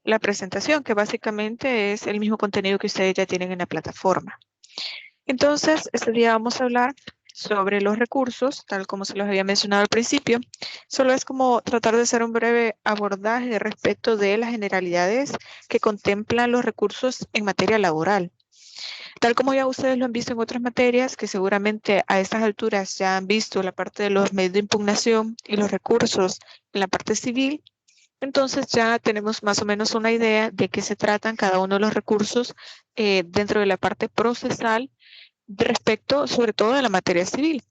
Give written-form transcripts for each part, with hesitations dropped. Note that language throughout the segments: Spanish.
la presentación, que básicamente es el mismo contenido que ustedes ya tienen en la plataforma. Entonces, este día vamos a hablar sobre los recursos, tal como se los había mencionado al principio. Solo es como tratar de hacer un breve abordaje respecto de las generalidades que contemplan los recursos en materia laboral. Tal como ya ustedes lo han visto en otras materias, que seguramente a estas alturas ya han visto la parte de los medios de impugnación y los recursos en la parte civil, entonces ya tenemos más o menos una idea de qué se tratan cada uno de los recursos dentro de la parte procesal respecto sobre todo de la materia civil.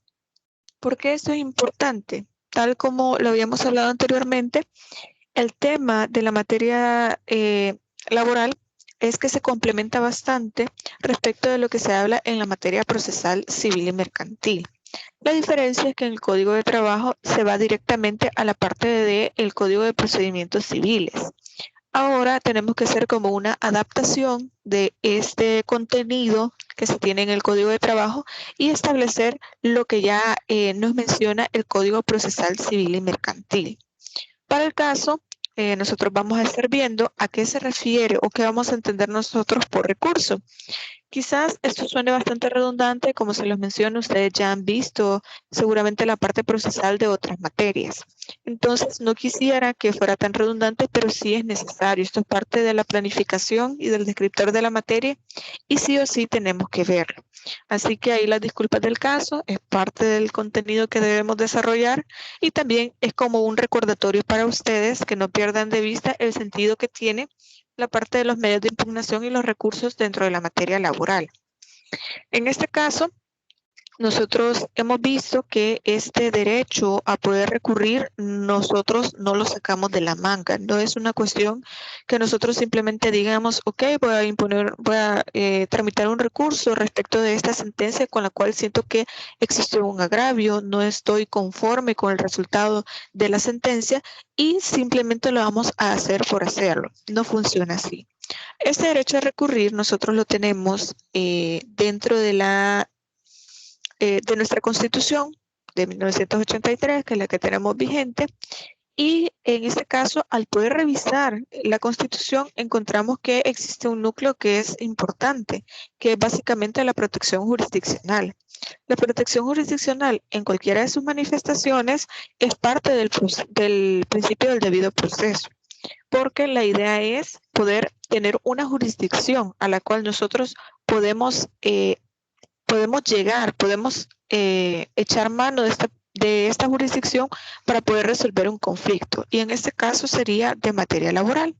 ¿Por qué esto es importante? Tal como lo habíamos hablado anteriormente, el tema de la materia laboral es que se complementa bastante respecto de lo que se habla en la materia procesal civil y mercantil. La diferencia es que en el Código de Trabajo se va directamente a la parte del Código de Procedimientos Civiles. Ahora tenemos que hacer como una adaptación de este contenido que se tiene en el Código de Trabajo y establecer lo que ya nos menciona el Código Procesal Civil y Mercantil. Para el caso, nosotros vamos a estar viendo a qué se refiere o qué vamos a entender nosotros por recurso. Quizás esto suene bastante redundante, como se los menciono, ustedes ya han visto seguramente la parte procesal de otras materias. Entonces, no quisiera que fuera tan redundante, pero sí es necesario. Esto es parte de la planificación y del descriptor de la materia y sí o sí tenemos que verlo. Así que ahí las disculpas del caso, es parte del contenido que debemos desarrollar y también es como un recordatorio para ustedes que no pierdan de vista el sentido que tiene la parte de los medios de impugnación y los recursos dentro de la materia laboral. En este caso, nosotros hemos visto que este derecho a poder recurrir nosotros no lo sacamos de la manga. No es una cuestión que nosotros simplemente digamos, ok, voy a tramitar un recurso respecto de esta sentencia con la cual siento que existe un agravio, no estoy conforme con el resultado de la sentencia y simplemente lo vamos a hacer por hacerlo. No funciona así. Este derecho a recurrir nosotros lo tenemos dentro de de nuestra Constitución de 1983, que es la que tenemos vigente, y en este caso, al poder revisar la Constitución, encontramos que existe un núcleo que es importante, que es básicamente la protección jurisdiccional. La protección jurisdiccional en cualquiera de sus manifestaciones es parte del principio del debido proceso, porque la idea es poder tener una jurisdicción a la cual nosotros podemos llegar, podemos echar mano de esta jurisdicción para poder resolver un conflicto. Y en este caso sería de materia laboral.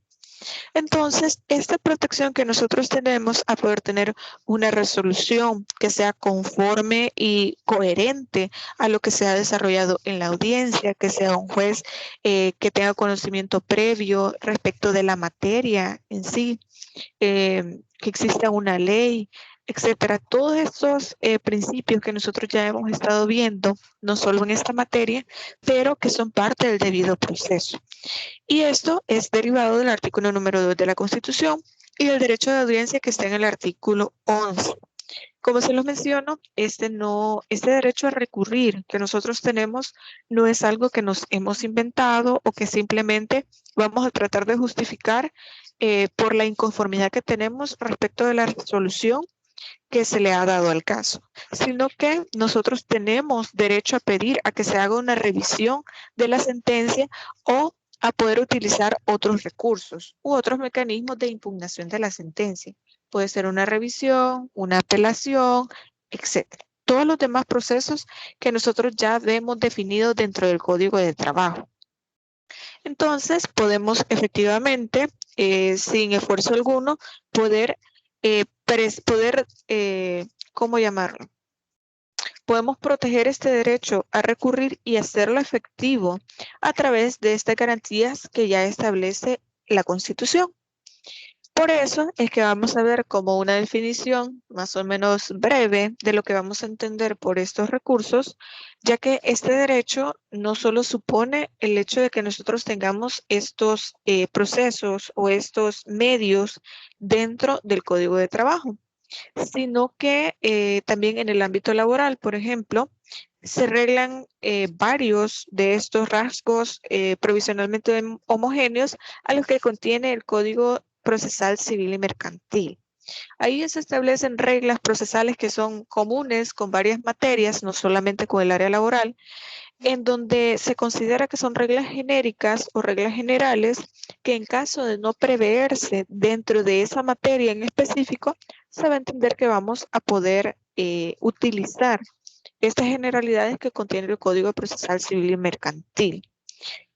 Entonces, esta protección que nosotros tenemos a poder tener una resolución que sea conforme y coherente a lo que se ha desarrollado en la audiencia, que sea un juez que tenga conocimiento previo respecto de la materia en sí, que exista una ley, etcétera. Todos estos principios que nosotros ya hemos estado viendo, no solo en esta materia, pero que son parte del debido proceso. Y esto es derivado del artículo número 2 de la Constitución y del derecho de audiencia que está en el artículo 11. Como se los menciono, este derecho a recurrir que nosotros tenemos no es algo que nos hemos inventado o que simplemente vamos a tratar de justificar por la inconformidad que tenemos respecto de la resolución que se le ha dado al caso, sino que nosotros tenemos derecho a pedir a que se haga una revisión de la sentencia o a poder utilizar otros recursos u otros mecanismos de impugnación de la sentencia. Puede ser una revisión, una apelación, etcétera. Todos los demás procesos que nosotros ya vemos definidos dentro del Código de Trabajo. Entonces, podemos efectivamente, sin esfuerzo alguno, poder, ¿cómo llamarlo? Podemos proteger este derecho a recurrir y hacerlo efectivo a través de estas garantías que ya establece la Constitución. Por eso es que vamos a ver como una definición más o menos breve de lo que vamos a entender por estos recursos, ya que este derecho no solo supone el hecho de que nosotros tengamos estos procesos o estos medios dentro del Código de Trabajo, sino que también en el ámbito laboral, por ejemplo, se reglan varios de estos rasgos provisionalmente homogéneos a los que contiene el Código Procesal Civil y Mercantil. Ahí se establecen reglas procesales que son comunes con varias materias, no solamente con el área laboral, en donde se considera que son reglas genéricas o reglas generales que en caso de no preverse dentro de esa materia en específico, se va a entender que vamos a poder utilizar estas generalidades que contiene el Código Procesal Civil y Mercantil.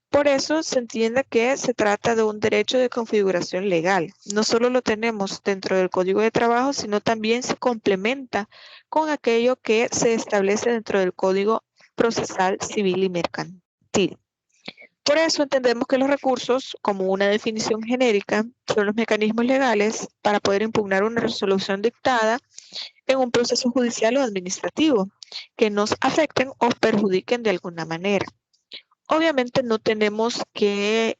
Por eso se entiende que se trata de un derecho de configuración legal. No solo lo tenemos dentro del Código de Trabajo, sino también se complementa con aquello que se establece dentro del Código Procesal Civil y Mercantil. Por eso entendemos que los recursos, como una definición genérica, son los mecanismos legales para poder impugnar una resolución dictada en un proceso judicial o administrativo que nos afecten o perjudiquen de alguna manera. Obviamente no tenemos que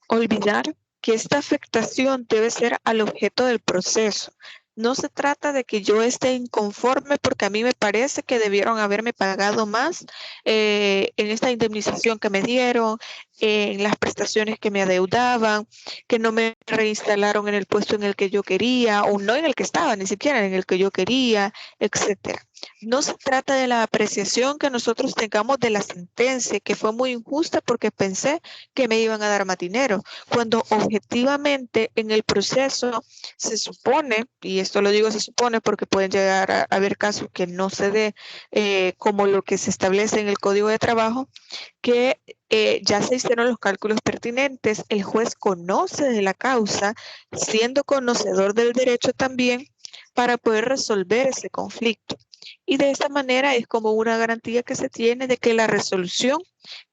olvidar que esta afectación debe ser al objeto del proceso. No se trata de que yo esté inconforme porque a mí me parece que debieron haberme pagado más en esta indemnización que me dieron, en las prestaciones que me adeudaban, que no me reinstalaron en el puesto en el que yo quería o no en el que estaba, ni siquiera en el que yo quería, etcétera. No se trata de la apreciación que nosotros tengamos de la sentencia, que fue muy injusta porque pensé que me iban a dar más dinero, cuando objetivamente en el proceso se supone, y esto lo digo se supone porque pueden llegar a haber casos que no se dé como lo que se establece en el Código de Trabajo, que ya se hicieron los cálculos pertinentes, el juez conoce de la causa, siendo conocedor del derecho también, para poder resolver ese conflicto. Y de esta manera es como una garantía que se tiene de que la resolución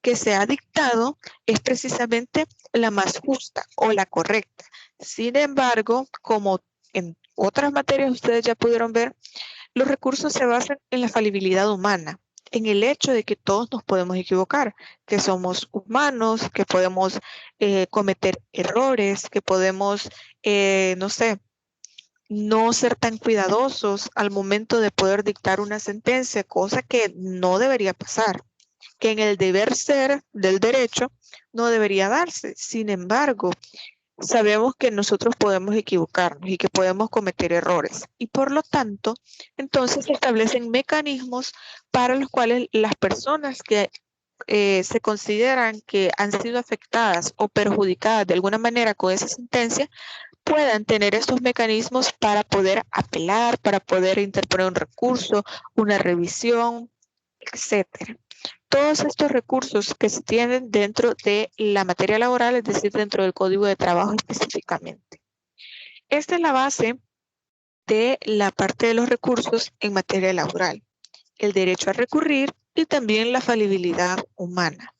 que se ha dictado es precisamente la más justa o la correcta. Sin embargo, como en otras materias ustedes ya pudieron ver, los recursos se basan en la falibilidad humana, en el hecho de que todos nos podemos equivocar, que somos humanos, que podemos cometer errores, que podemos, no sé, no ser tan cuidadosos al momento de poder dictar una sentencia, cosa que no debería pasar, que en el deber ser del derecho no debería darse. Sin embargo, sabemos que nosotros podemos equivocarnos y que podemos cometer errores y por lo tanto, entonces se establecen mecanismos para los cuales las personas que se consideran que han sido afectadas o perjudicadas de alguna manera con esa sentencia puedan tener estos mecanismos para poder apelar, para poder interponer un recurso, una revisión, etcétera. Todos estos recursos que se tienen dentro de la materia laboral, es decir, dentro del Código de Trabajo específicamente. Esta es la base de la parte de los recursos en materia laboral, el derecho a recurrir y también la falibilidad humana.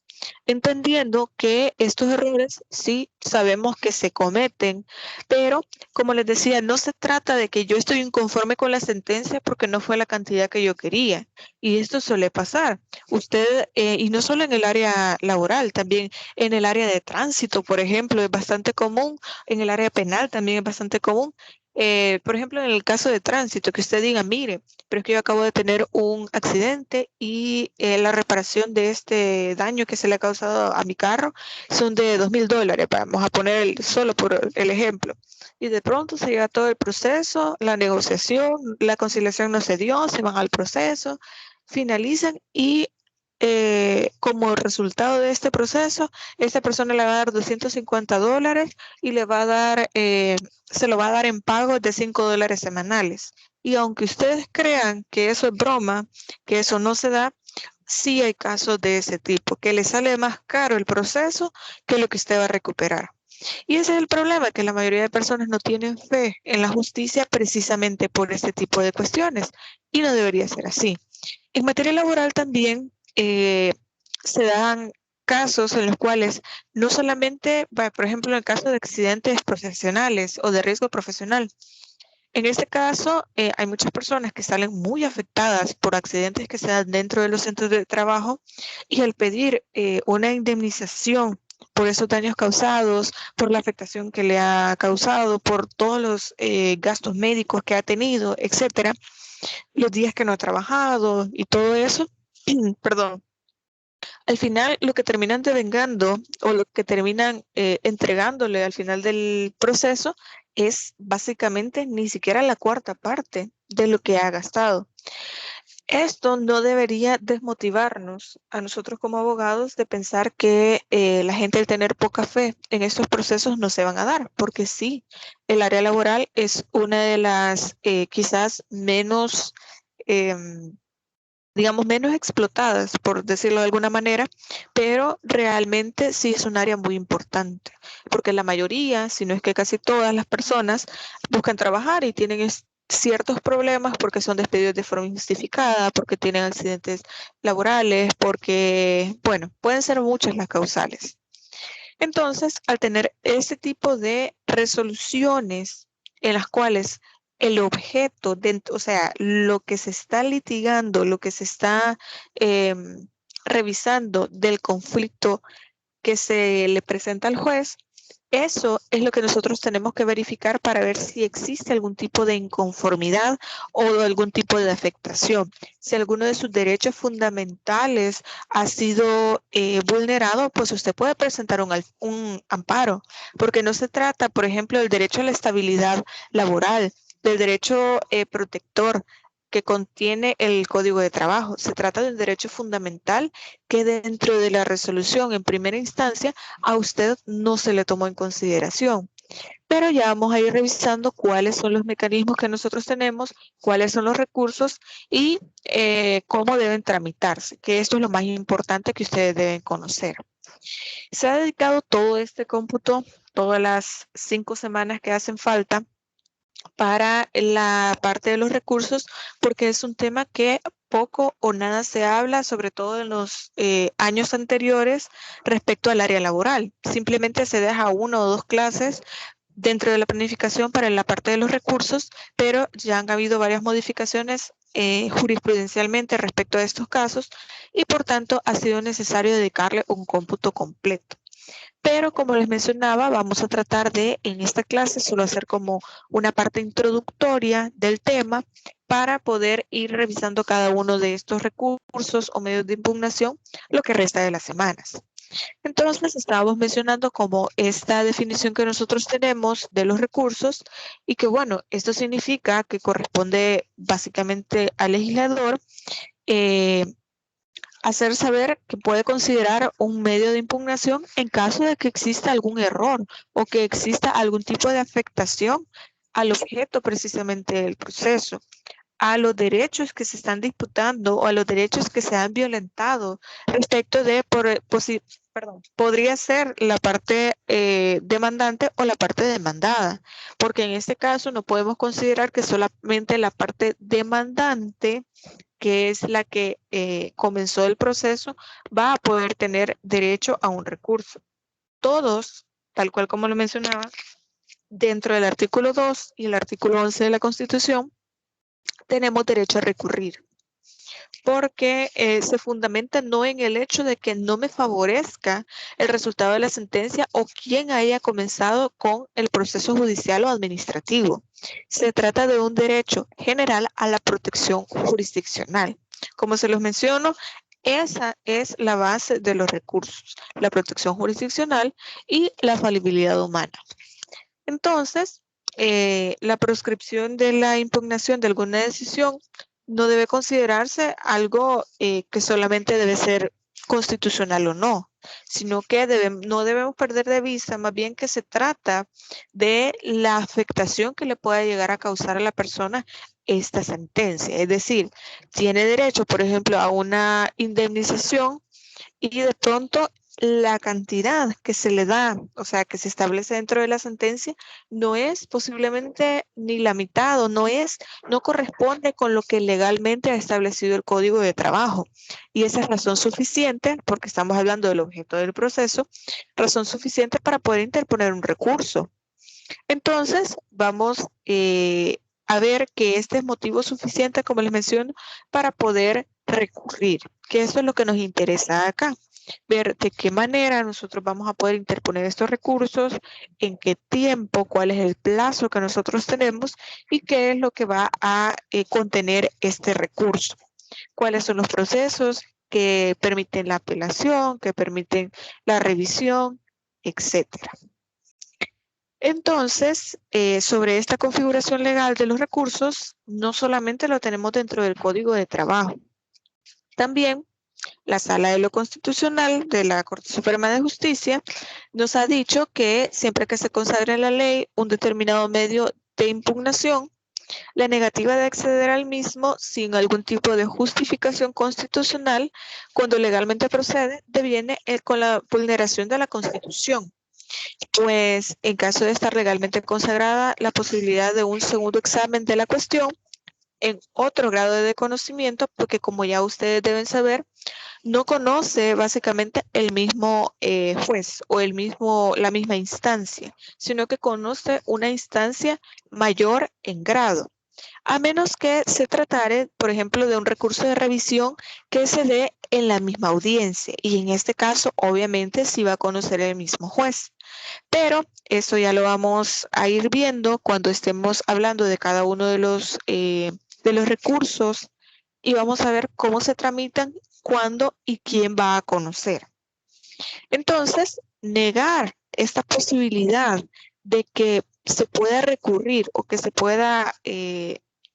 Entendiendo que estos errores sí sabemos que se cometen, pero como les decía, no se trata de que yo estoy inconforme con la sentencia porque no fue la cantidad que yo quería. Y esto suele pasar. Usted, y no solo en el área laboral, también en el área de tránsito, por ejemplo, es bastante común, en el área penal también es bastante común. Por ejemplo, en el caso de tránsito, que usted diga, mire, pero es que yo acabo de tener un accidente y la reparación de este daño que se le ha causado a mi carro son de $2,000, vamos a poner solo por el ejemplo. Y de pronto se llega todo el proceso, la negociación, la conciliación no se dio, se van al proceso, finalizan y como resultado de este proceso, esta persona le va a dar $250 y le va a dar, se lo va a dar en pagos de $5 semanales. Y aunque ustedes crean que eso es broma, que eso no se da, sí hay casos de ese tipo, que le sale más caro el proceso que lo que usted va a recuperar. Y ese es el problema, que la mayoría de personas no tienen fe en la justicia precisamente por este tipo de cuestiones. Y no debería ser así. En materia laboral también se dan casos en los cuales no solamente, por ejemplo, en el caso de accidentes profesionales o de riesgo profesional, en este caso, hay muchas personas que salen muy afectadas por accidentes que se dan dentro de los centros de trabajo y al pedir una indemnización por esos daños causados, por la afectación que le ha causado, por todos los gastos médicos que ha tenido, etcétera, los días que no ha trabajado y todo eso, perdón, al final lo que terminan devengando o lo que terminan entregándole al final del proceso es básicamente ni siquiera la cuarta parte de lo que ha gastado. Esto no debería desmotivarnos a nosotros como abogados de pensar que la gente al tener poca fe en estos procesos no se van a dar, porque sí, el área laboral es una de las quizás menos, digamos, menos explotadas, por decirlo de alguna manera, pero realmente sí es un área muy importante, porque la mayoría, si no es que casi todas las personas, buscan trabajar y tienen ciertos problemas porque son despedidos de forma injustificada, porque tienen accidentes laborales, porque, bueno, pueden ser muchas las causales. Entonces, al tener ese tipo de resoluciones en las cuales el objeto, o sea, lo que se está litigando, lo que se está revisando del conflicto que se le presenta al juez, eso es lo que nosotros tenemos que verificar para ver si existe algún tipo de inconformidad o algún tipo de afectación. Si alguno de sus derechos fundamentales ha sido vulnerado, pues usted puede presentar un amparo, porque no se trata, por ejemplo, del derecho a la estabilidad laboral, del derecho protector que contiene el Código de Trabajo. Se trata de un derecho fundamental que dentro de la resolución en primera instancia a usted no se le tomó en consideración. Pero ya vamos a ir revisando cuáles son los mecanismos que nosotros tenemos, cuáles son los recursos y cómo deben tramitarse, que esto es lo más importante que ustedes deben conocer. Se ha dedicado todo este cómputo, todas las 5 semanas que hacen falta para la parte de los recursos, porque es un tema que poco o nada se habla, sobre todo en los años anteriores respecto al área laboral. Simplemente se deja 1 o 2 clases dentro de la planificación para la parte de los recursos, pero ya han habido varias modificaciones jurisprudencialmente respecto a estos casos y por tanto ha sido necesario dedicarle un cómputo completo. Pero como les mencionaba, vamos a tratar de en esta clase solo hacer como una parte introductoria del tema para poder ir revisando cada uno de estos recursos o medios de impugnación lo que resta de las semanas. Entonces, estábamos mencionando como esta definición que nosotros tenemos de los recursos y que, bueno, esto significa que corresponde básicamente al legislador hacer saber que puede considerar un medio de impugnación en caso de que exista algún error o que exista algún tipo de afectación al objeto precisamente del proceso, a los derechos que se están disputando o a los derechos que se han violentado respecto de, podría ser la parte demandante o la parte demandada, porque en este caso no podemos considerar que solamente la parte demandante, que es la que comenzó el proceso, va a poder tener derecho a un recurso. Todos, tal cual como lo mencionaba, dentro del artículo 2 y el artículo 11 de la Constitución, tenemos derecho a recurrir, porque se fundamenta no en el hecho de que no me favorezca el resultado de la sentencia o quien haya comenzado con el proceso judicial o administrativo. Se trata de un derecho general a la protección jurisdiccional. Como se los menciono, esa es la base de los recursos, la protección jurisdiccional y la falibilidad humana. Entonces, la proscripción de la impugnación de alguna decisión no debe considerarse algo que solamente debe ser constitucional o no, sino que no debemos perder de vista más bien que se trata de la afectación que le pueda llegar a causar a la persona esta sentencia. Es decir, tiene derecho, por ejemplo, a una indemnización y de pronto la cantidad que se le da, o sea, que se establece dentro de la sentencia, no es posiblemente ni la mitad o no corresponde con lo que legalmente ha establecido el Código de Trabajo. Y esa es razón suficiente, porque estamos hablando del objeto del proceso, razón suficiente para poder interponer un recurso. Entonces, vamos a ver que este es motivo suficiente, como les menciono, para poder recurrir, que eso es lo que nos interesa acá. ver de qué manera nosotros vamos a poder interponer estos recursos, en qué tiempo, cuál es el plazo que nosotros tenemos y qué es lo que va a contener este recurso. Cuáles son los procesos que permiten la apelación, que permiten la revisión, etcétera. Entonces, sobre esta configuración legal de los recursos, no solamente lo tenemos dentro del Código de Trabajo, también la Sala de lo Constitucional de la Corte Suprema de Justicia nos ha dicho que siempre que se consagre en la ley un determinado medio de impugnación, la negativa de acceder al mismo sin algún tipo de justificación constitucional, cuando legalmente procede, deviene con la vulneración de la Constitución. Pues en caso de estar legalmente consagrada la posibilidad de un segundo examen de la cuestión en otro grado de conocimiento, porque como ya ustedes deben saber, no conoce básicamente el mismo juez o la misma instancia, sino que conoce una instancia mayor en grado. A menos que se tratare, por ejemplo, de un recurso de revisión que se dé en la misma audiencia. Y en este caso, obviamente, sí va a conocer el mismo juez. Pero eso ya lo vamos a ir viendo cuando estemos hablando de cada uno de los recursos y vamos a ver cómo se tramitan, cuándo y quién va a conocer. Entonces, negar esta posibilidad de que se pueda recurrir o que se pueda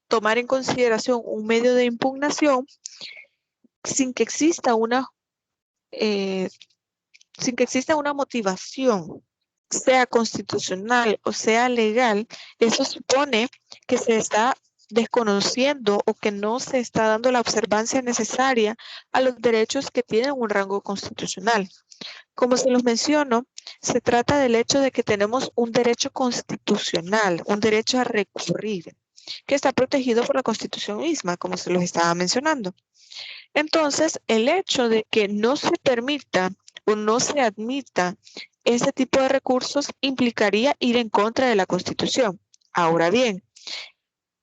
tomar en consideración un medio de impugnación sin que exista una motivación, sea constitucional o sea legal, eso supone que se está desconociendo o que no se está dando la observancia necesaria a los derechos que tienen un rango constitucional. Como se los menciono, se trata del hecho de que tenemos un derecho constitucional, un derecho a recurrir, que está protegido por la Constitución misma, como se los estaba mencionando. Entonces, el hecho de que no se permita o no se admita ese tipo de recursos implicaría ir en contra de la Constitución. Ahora bien,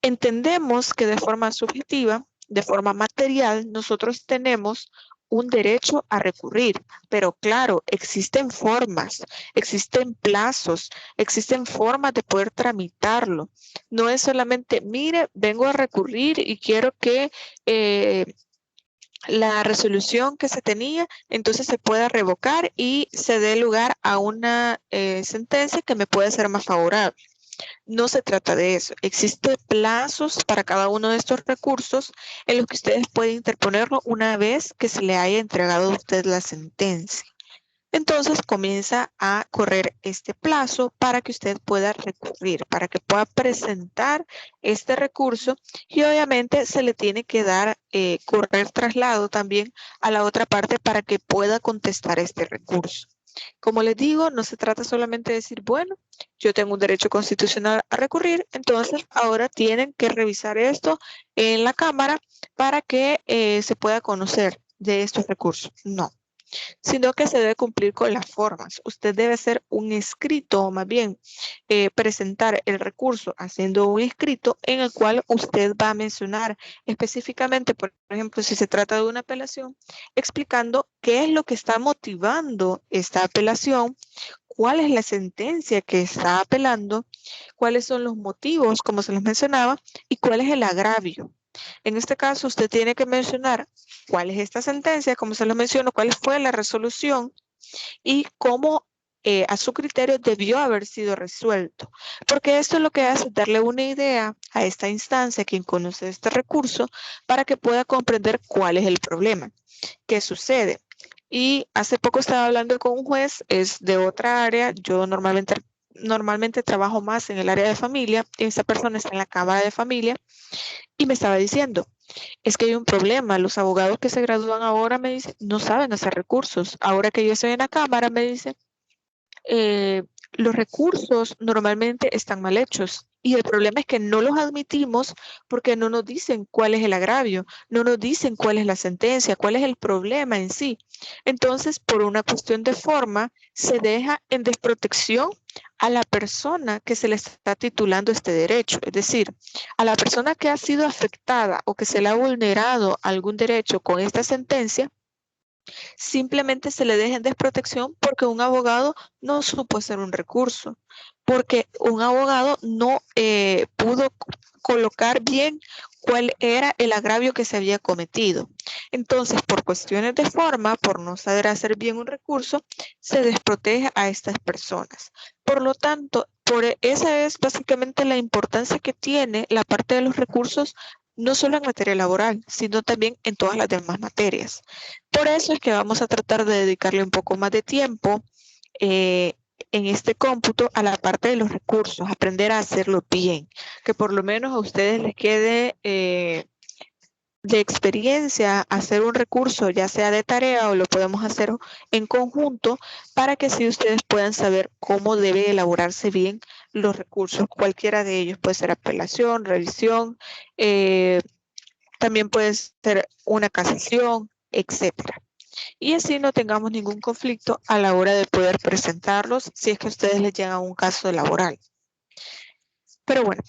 entendemos que de forma subjetiva, de forma material, nosotros tenemos un derecho a recurrir, pero claro, existen formas, existen plazos, existen formas de poder tramitarlo. No es solamente, mire, vengo a recurrir y quiero que la resolución que se tenía, entonces se pueda revocar y se dé lugar a una sentencia que me pueda ser más favorable. No se trata de eso. Existen plazos para cada uno de estos recursos en los que ustedes pueden interponerlo una vez que se le haya entregado a usted la sentencia. Entonces comienza a correr este plazo para que usted pueda recurrir, para que pueda presentar este recurso y obviamente se le tiene que dar correr traslado también a la otra parte para que pueda contestar este recurso. Como les digo, no se trata solamente de decir, bueno, yo tengo un derecho constitucional a recurrir, entonces ahora tienen que revisar esto en la Cámara para que se pueda conocer de estos recursos. No, sino que se debe cumplir con las formas. Usted debe hacer un escrito, o más bien presentar el recurso haciendo un escrito en el cual usted va a mencionar específicamente, por ejemplo, si se trata de una apelación, explicando qué es lo que está motivando esta apelación, cuál es la sentencia que está apelando, cuáles son los motivos, como se les mencionaba, y cuál es el agravio. En este caso, usted tiene que mencionar cuál es esta sentencia, como se lo menciono, cuál fue la resolución y cómo a su criterio debió haber sido resuelto. Porque esto es lo que hace darle una idea a esta instancia, quien conoce este recurso, para que pueda comprender cuál es el problema, qué sucede. Y hace poco estaba hablando con un juez, es de otra área, yo normalmente trabajo más en el área de familia, y esta persona está en la Cámara de Familia, y me estaba diciendo, es que hay un problema. Los abogados que se gradúan ahora, me dicen, no saben hacer recursos. Ahora que yo estoy en la Cámara, me dicen, los recursos normalmente están mal hechos. Y el problema es que no los admitimos porque no nos dicen cuál es el agravio, no nos dicen cuál es la sentencia, cuál es el problema en sí. Entonces, por una cuestión de forma, se deja en desprotección a la persona que se le está titulando este derecho. Es decir, a la persona que ha sido afectada o que se le ha vulnerado algún derecho con esta sentencia, simplemente se le deja en desprotección porque un abogado no supo hacer un recurso, porque un abogado no pudo colocar bien cuál era el agravio que se había cometido. Entonces, por cuestiones de forma, por no saber hacer bien un recurso, se desprotege a estas personas. Por lo tanto, esa es básicamente la importancia que tiene la parte de los recursos, no solo en materia laboral, sino también en todas las demás materias. Por eso es que vamos a tratar de dedicarle un poco más de tiempo en este cómputo a la parte de los recursos, aprender a hacerlo bien, que por lo menos a ustedes les quede de experiencia hacer un recurso, ya sea de tarea o lo podemos hacer en conjunto, para que así ustedes puedan saber cómo debe elaborarse bien los recursos. Cualquiera de ellos puede ser apelación, revisión, también puede ser una casación, etcétera. Y así no tengamos ningún conflicto a la hora de poder presentarlos si es que a ustedes les llega un caso laboral. Pero bueno,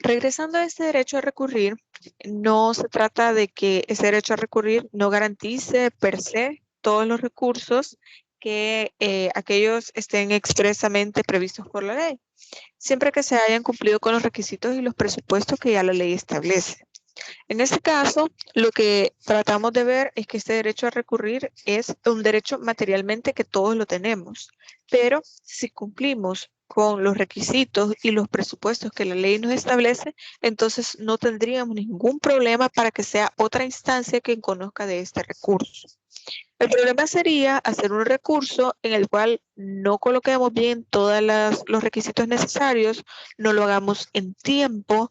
regresando a este derecho a recurrir, no se trata de que ese derecho a recurrir no garantice per se todos los recursos que aquellos estén expresamente previstos por la ley, siempre que se hayan cumplido con los requisitos y los presupuestos que ya la ley establece. En este caso, lo que tratamos de ver es que este derecho a recurrir es un derecho materialmente que todos lo tenemos, pero si cumplimos con los requisitos y los presupuestos que la ley nos establece, entonces no tendríamos ningún problema para que sea otra instancia quien conozca de este recurso. El problema sería hacer un recurso en el cual no coloquemos bien todos los requisitos necesarios, no lo hagamos en tiempo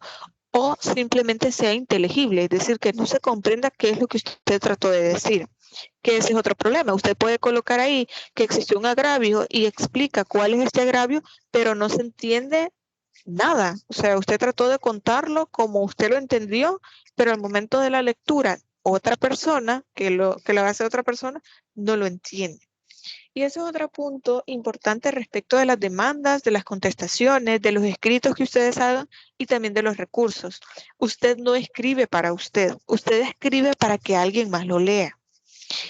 o simplemente sea inteligible, es decir, que no se comprenda qué es lo que usted trató de decir, que ese es otro problema. Usted puede colocar ahí que existió un agravio y explica cuál es este agravio, pero no se entiende nada. O sea, usted trató de contarlo como usted lo entendió, pero al momento de la lectura, otra persona, que lo hace otra persona, no lo entiende. Y eso es otro punto importante respecto de las demandas, de las contestaciones, de los escritos que ustedes hagan y también de los recursos. Usted no escribe para usted escribe para que alguien más lo lea.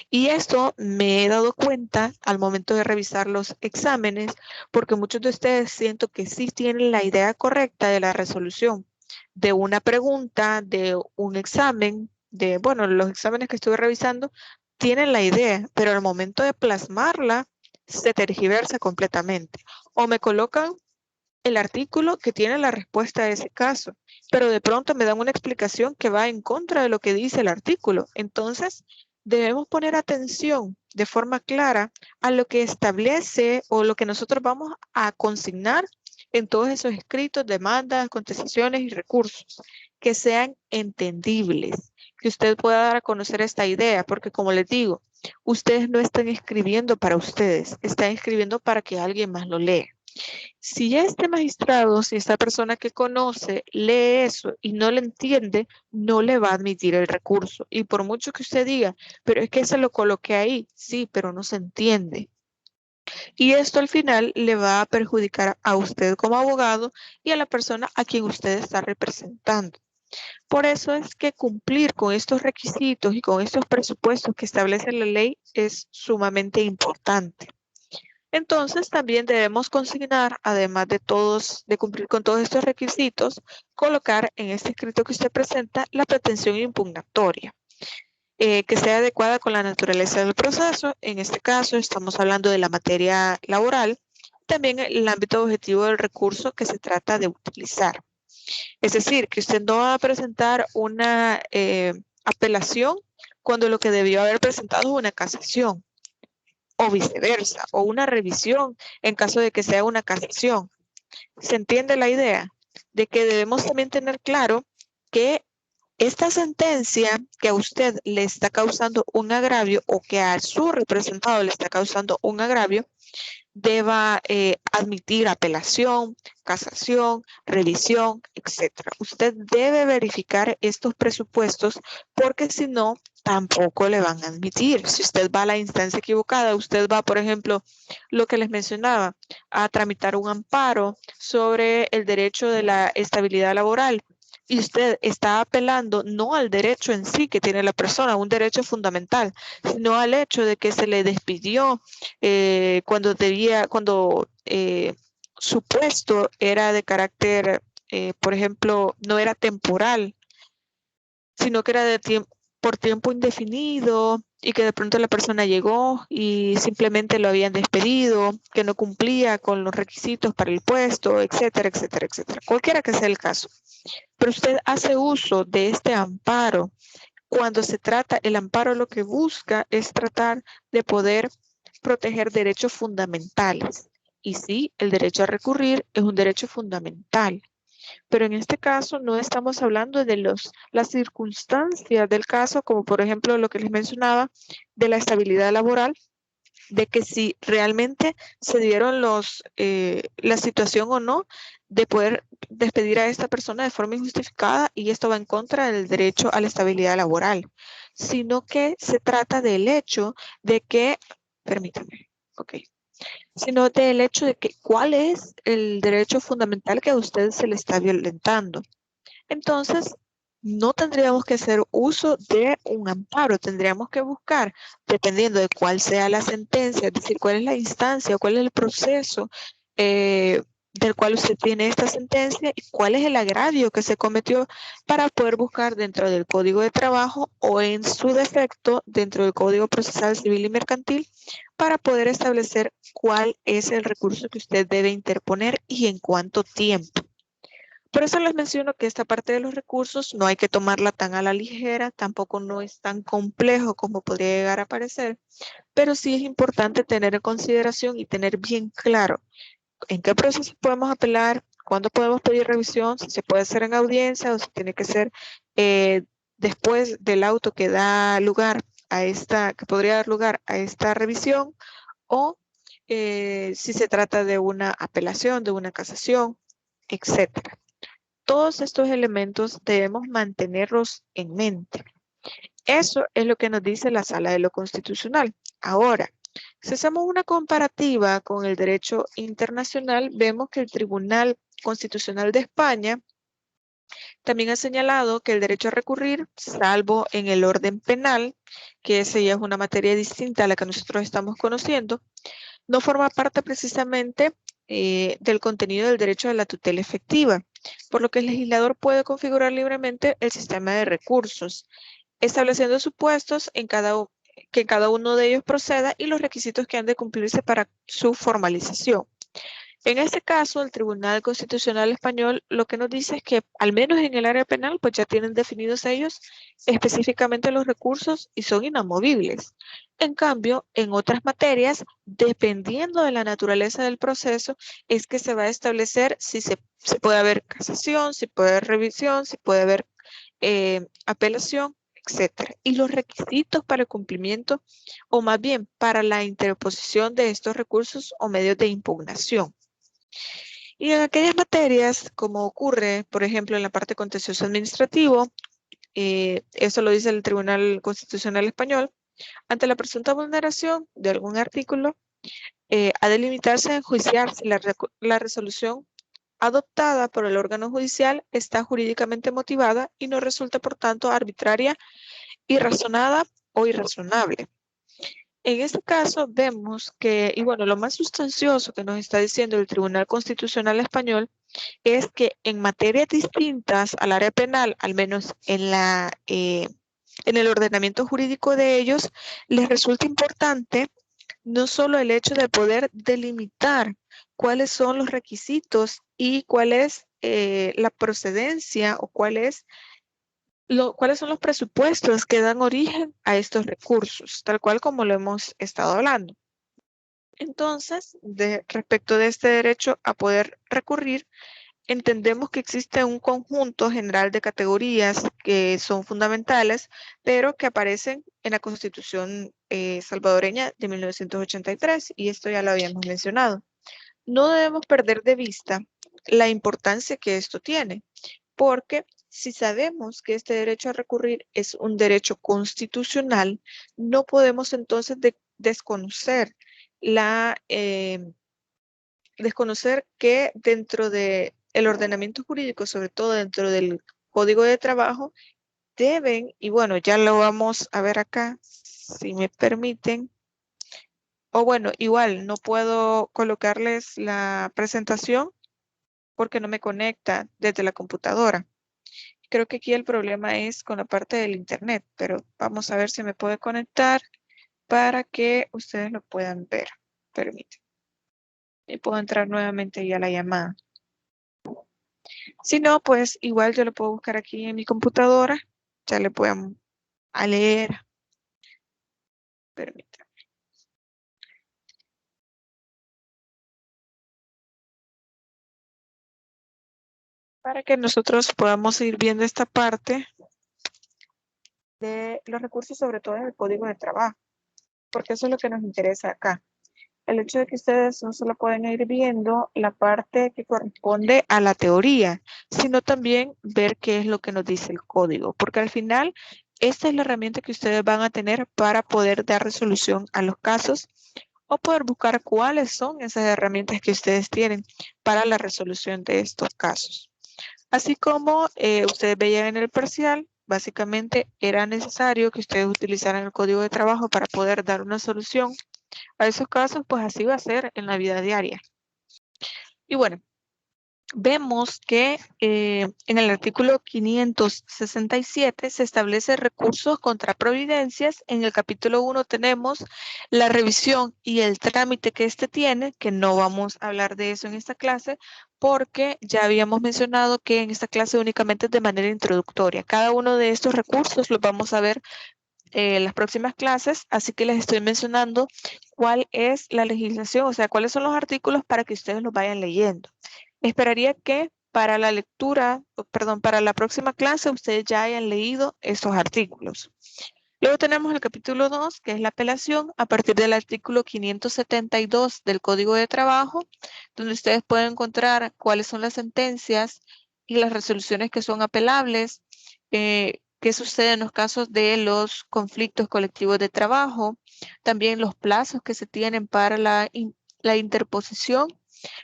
Y esto me he dado cuenta al momento de revisar los exámenes, porque muchos de ustedes siento que sí tienen la idea correcta de la resolución de una pregunta, de un examen, bueno, los exámenes que estuve revisando tienen la idea, pero al momento de plasmarla se tergiversa completamente. O me colocan el artículo que tiene la respuesta a ese caso, pero de pronto me dan una explicación que va en contra de lo que dice el artículo. Entonces, debemos poner atención de forma clara a lo que establece o lo que nosotros vamos a consignar en todos esos escritos, demandas, contestaciones y recursos, que sean entendibles, que usted pueda dar a conocer esta idea, porque como les digo, ustedes no están escribiendo para ustedes, están escribiendo para que alguien más lo lea. Si este magistrado, si esta persona que conoce lee eso y no le entiende, no le va a admitir el recurso. Y por mucho que usted diga, pero es que se lo coloqué ahí, sí, pero no se entiende. Y esto al final le va a perjudicar a usted como abogado y a la persona a quien usted está representando. Por eso es que cumplir con estos requisitos y con estos presupuestos que establece la ley es sumamente importante. Entonces, también debemos consignar, además de cumplir con todos estos requisitos, colocar en este escrito que usted presenta la pretensión impugnatoria, que sea adecuada con la naturaleza del proceso. En este caso, estamos hablando de la materia laboral, también el ámbito objetivo del recurso que se trata de utilizar. Es decir, que usted no va a presentar una apelación cuando lo que debió haber presentado es una casación, o viceversa, o una revisión en caso de que sea una casación. ¿Se entiende la idea? De que debemos también tener claro que esta sentencia que a usted le está causando un agravio o que a su representado le está causando un agravio, deba admitir apelación, casación, revisión, etcétera. Usted debe verificar estos presupuestos porque si no, tampoco le van a admitir. Si usted va a la instancia equivocada, usted va, por ejemplo, lo que les mencionaba, a tramitar un amparo sobre el derecho de la estabilidad laboral. y usted está apelando no al derecho en sí que tiene la persona, un derecho fundamental, sino al hecho de que se le despidió cuando su puesto era de carácter, por ejemplo, no era temporal, sino que era por tiempo indefinido y que de pronto la persona llegó y simplemente lo habían despedido, que no cumplía con los requisitos para el puesto, etcétera, etcétera, etcétera. Cualquiera que sea el caso. Pero usted hace uso de este amparo. Cuando se trata, el amparo lo que busca es tratar de poder proteger derechos fundamentales. Y sí, el derecho a recurrir es un derecho fundamental. Pero en este caso no estamos hablando de las circunstancias del caso, como por ejemplo lo que les mencionaba de la estabilidad laboral, de que si realmente se dieron la situación o no de poder despedir a esta persona de forma injustificada y esto va en contra del derecho a la estabilidad laboral, sino que se trata del hecho de que, permítame, ok, sino del hecho de que cuál es el derecho fundamental que a usted se le está violentando. Entonces, no tendríamos que hacer uso de un amparo, tendríamos que buscar, dependiendo de cuál sea la sentencia, es decir, cuál es la instancia, cuál es el proceso del cual usted tiene esta sentencia y cuál es el agravio que se cometió para poder buscar dentro del Código de Trabajo o en su defecto dentro del Código Procesal Civil y Mercantil para poder establecer cuál es el recurso que usted debe interponer y en cuánto tiempo. Por eso les menciono que esta parte de los recursos no hay que tomarla tan a la ligera, tampoco no es tan complejo como podría llegar a parecer, pero sí es importante tener en consideración y tener bien claro en qué proceso podemos apelar, cuándo podemos pedir revisión, si se puede hacer en audiencia o si tiene que ser después del auto que da lugar a que podría dar lugar a esta revisión o si se trata de una apelación, de una casación, etcétera. Todos estos elementos debemos mantenerlos en mente. Eso es lo que nos dice la Sala de lo Constitucional. Ahora, si hacemos una comparativa con el derecho internacional, vemos que el Tribunal Constitucional de España también ha señalado que el derecho a recurrir, salvo en el orden penal, que esa ya es una materia distinta a la que nosotros estamos conociendo, no forma parte precisamente del contenido del derecho de la tutela efectiva, por lo que el legislador puede configurar libremente el sistema de recursos, estableciendo supuestos que cada uno de ellos proceda y los requisitos que han de cumplirse para su formalización. En este caso, el Tribunal Constitucional Español lo que nos dice es que, al menos en el área penal, pues ya tienen definidos ellos específicamente los recursos y son inamovibles. En cambio, en otras materias, dependiendo de la naturaleza del proceso, es que se va a establecer si se puede haber casación, si puede haber revisión, si puede haber apelación, etcétera. Y los requisitos para el cumplimiento, o más bien para la interposición de estos recursos o medios de impugnación. Y en aquellas materias, como ocurre, por ejemplo, en la parte contencioso administrativo, eso lo dice el Tribunal Constitucional Español, ante la presunta vulneración de algún artículo, ha de limitarse a enjuiciar si la resolución adoptada por el órgano judicial está jurídicamente motivada y no resulta, por tanto, arbitraria, irrazonada o irrazonable. En este caso vemos que, y bueno, lo más sustancioso que nos está diciendo el Tribunal Constitucional Español es que en materias distintas al área penal, al menos en el ordenamiento jurídico de ellos, les resulta importante no solo el hecho de poder delimitar cuáles son los requisitos y cuál es la procedencia o cuáles son los presupuestos que dan origen a estos recursos, tal cual como lo hemos estado hablando. Entonces, respecto de este derecho a poder recurrir, entendemos que existe un conjunto general de categorías que son fundamentales, pero que aparecen en la Constitución salvadoreña de 1983, y esto ya lo habíamos mencionado. No debemos perder de vista la importancia que esto tiene, porque si sabemos que este derecho a recurrir es un derecho constitucional, no podemos entonces desconocer desconocer que dentro del ordenamiento jurídico, sobre todo dentro del código de trabajo deben, y bueno, ya lo vamos a ver acá, si me permiten. O bueno, igual no puedo colocarles la presentación porque no me conecta desde la computadora. Creo que aquí el problema es con la parte del internet, pero vamos a ver si me puede conectar para que ustedes lo puedan ver. Permítanme. Y puedo entrar nuevamente ya a la llamada. Si no, pues igual yo lo puedo buscar aquí en mi computadora. Ya le puedo a leer. Permítanme. Para que nosotros podamos ir viendo esta parte de los recursos, sobre todo en el código de trabajo, porque eso es lo que nos interesa acá. El hecho de que ustedes no solo pueden ir viendo la parte que corresponde a la teoría, sino también ver qué es lo que nos dice el código, porque al final esta es la herramienta que ustedes van a tener para poder dar resolución a los casos o poder buscar cuáles son esas herramientas que ustedes tienen para la resolución de estos casos. Así como ustedes veían en el parcial, básicamente era necesario que ustedes utilizaran el código de trabajo para poder dar una solución a esos casos, pues así va a ser en la vida diaria. Y bueno, vemos que en el artículo 567 se establece recursos contra providencias. En el capítulo 1 tenemos la revisión y el trámite que éste tiene, que no vamos a hablar de eso en esta clase, porque ya habíamos mencionado que en esta clase únicamente es de manera introductoria. Cada uno de estos recursos los vamos a ver en las próximas clases, así que les estoy mencionando cuál es la legislación, o sea, cuáles son los artículos para que ustedes los vayan leyendo. Esperaría que para la lectura, perdón, para la próxima clase ustedes ya hayan leído estos artículos. Luego tenemos el capítulo 2, que es la apelación, a partir del artículo 572 del Código de Trabajo, donde ustedes pueden encontrar cuáles son las sentencias y las resoluciones que son apelables, qué sucede en los casos de los conflictos colectivos de trabajo, también los plazos que se tienen para la interposición,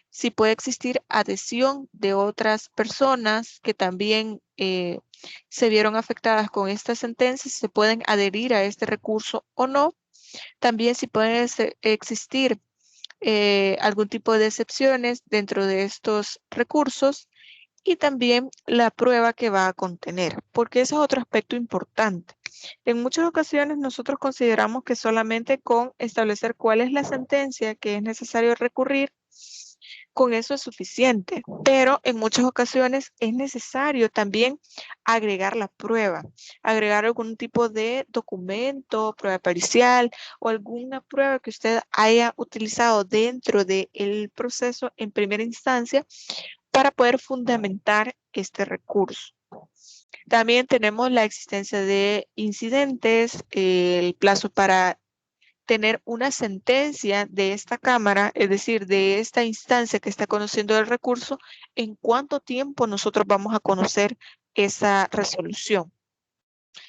si puede existir adhesión de otras personas que también se vieron afectadas con esta sentencia, si se pueden adherir a este recurso o no. También si puede existir algún tipo de excepciones dentro de estos recursos y también la prueba que va a contener, porque ese es otro aspecto importante. En muchas ocasiones nosotros consideramos que solamente con establecer cuál es la sentencia que es necesario recurrir, con eso es suficiente, pero en muchas ocasiones es necesario también agregar la prueba, agregar algún tipo de documento, prueba pericial o alguna prueba que usted haya utilizado dentro del proceso en primera instancia para poder fundamentar este recurso. También tenemos la existencia de incidentes, el plazo para tener una sentencia de esta Cámara, es decir, de esta instancia que está conociendo el recurso, en cuánto tiempo nosotros vamos a conocer esa resolución.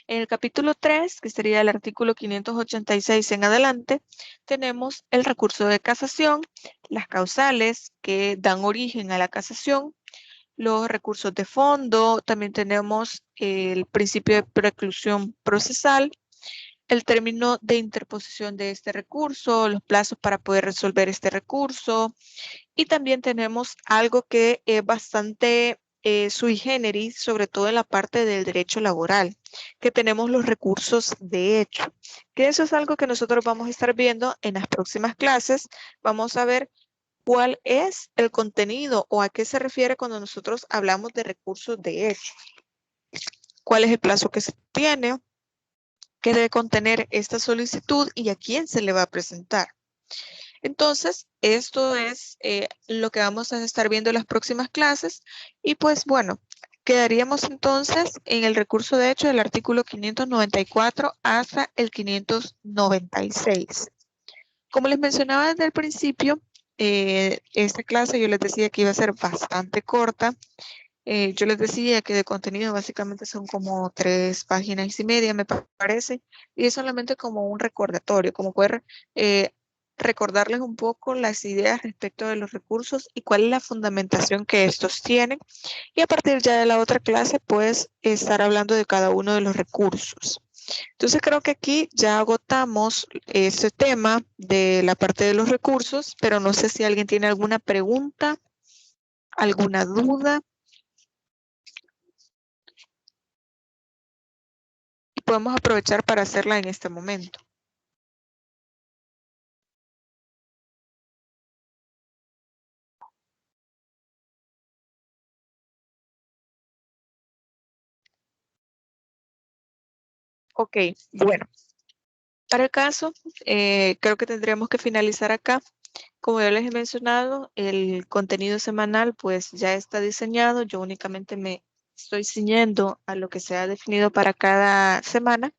En el capítulo 3, que sería el artículo 586 en adelante, tenemos el recurso de casación, las causales que dan origen a la casación, los recursos de fondo, también tenemos el principio de preclusión procesal, el término de interposición de este recurso, los plazos para poder resolver este recurso, y también tenemos algo que es bastante sui generis, sobre todo en la parte del derecho laboral, que tenemos los recursos de hecho, que eso es algo que nosotros vamos a estar viendo en las próximas clases. Vamos a ver cuál es el contenido o a qué se refiere cuando nosotros hablamos de recursos de hecho, cuál es el plazo que se tiene, qué debe contener esta solicitud y a quién se le va a presentar. Entonces, esto es lo que vamos a estar viendo en las próximas clases y pues bueno, quedaríamos entonces en el recurso de hecho del artículo 594 hasta el 596. Como les mencionaba desde el principio, esta clase yo les decía que iba a ser bastante corta. Yo les decía que de contenido básicamente son como 3,5 páginas, me parece, y es solamente como un recordatorio, como poder recordarles un poco las ideas respecto de los recursos y cuál es la fundamentación que estos tienen. Y a partir ya de la otra clase, pues, estar hablando de cada uno de los recursos. Entonces creo que aquí ya agotamos este tema de la parte de los recursos, pero no sé si alguien tiene alguna pregunta, alguna duda. Y podemos aprovechar para hacerla en este momento. Ok, bueno. Para el caso, creo que tendríamos que finalizar acá. Como ya les he mencionado, el contenido semanal pues ya está diseñado. Yo únicamente me estoy ciñendo a lo que se ha definido para cada semana.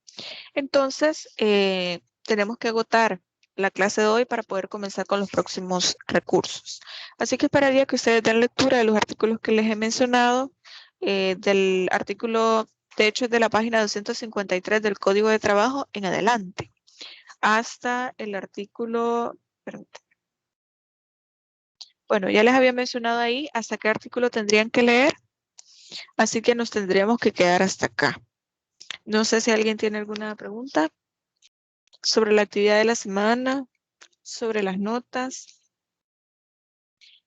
Entonces, tenemos que agotar la clase de hoy para poder comenzar con los próximos recursos. Así que esperaría que ustedes den lectura de los artículos que les he mencionado, del artículo, de hecho, es de la página 253 del Código de Trabajo en adelante, hasta el artículo, permítanme. Bueno, ya les había mencionado ahí hasta qué artículo tendrían que leer, así que nos tendríamos que quedar hasta acá. No sé si alguien tiene alguna pregunta sobre la actividad de la semana, sobre las notas.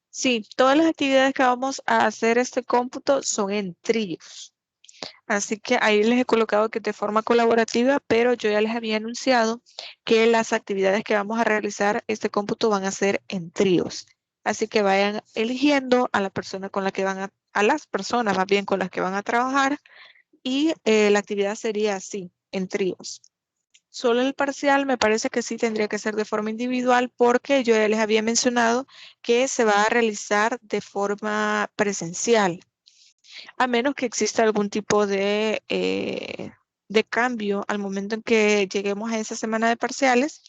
Sí, todas las actividades que vamos a hacer este cómputo son en tríos. Así que ahí les he colocado que de forma colaborativa, pero yo ya les había anunciado que las actividades que vamos a realizar este cómputo van a ser en tríos. Así que vayan eligiendo a la persona con la que a las personas más bien con las que van a trabajar, y la actividad sería así, en tríos. Solo el parcial me parece que sí tendría que ser de forma individual, porque yo ya les había mencionado que se va a realizar de forma presencial, a menos que exista algún tipo de cambio al momento en que lleguemos a esa semana de parciales,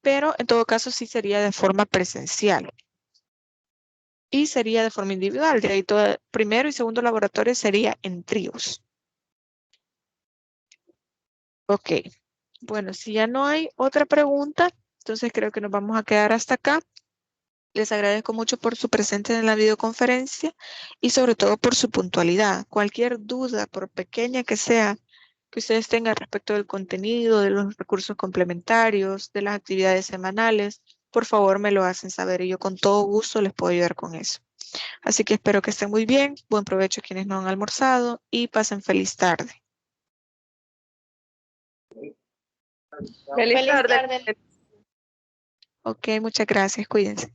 pero en todo caso sí sería de forma presencial y sería de forma individual. De ahí todo, primero y segundo laboratorio sería en tríos. Ok, bueno, si ya no hay otra pregunta, entonces creo que nos vamos a quedar hasta acá. Les agradezco mucho por su presencia en la videoconferencia y sobre todo por su puntualidad. Cualquier duda, por pequeña que sea, que ustedes tengan respecto del contenido, de los recursos complementarios, de las actividades semanales, por favor me lo hacen saber y yo con todo gusto les puedo ayudar con eso. Así que espero que estén muy bien, buen provecho a quienes no han almorzado y pasen feliz tarde. Feliz tarde. Ok, muchas gracias, cuídense.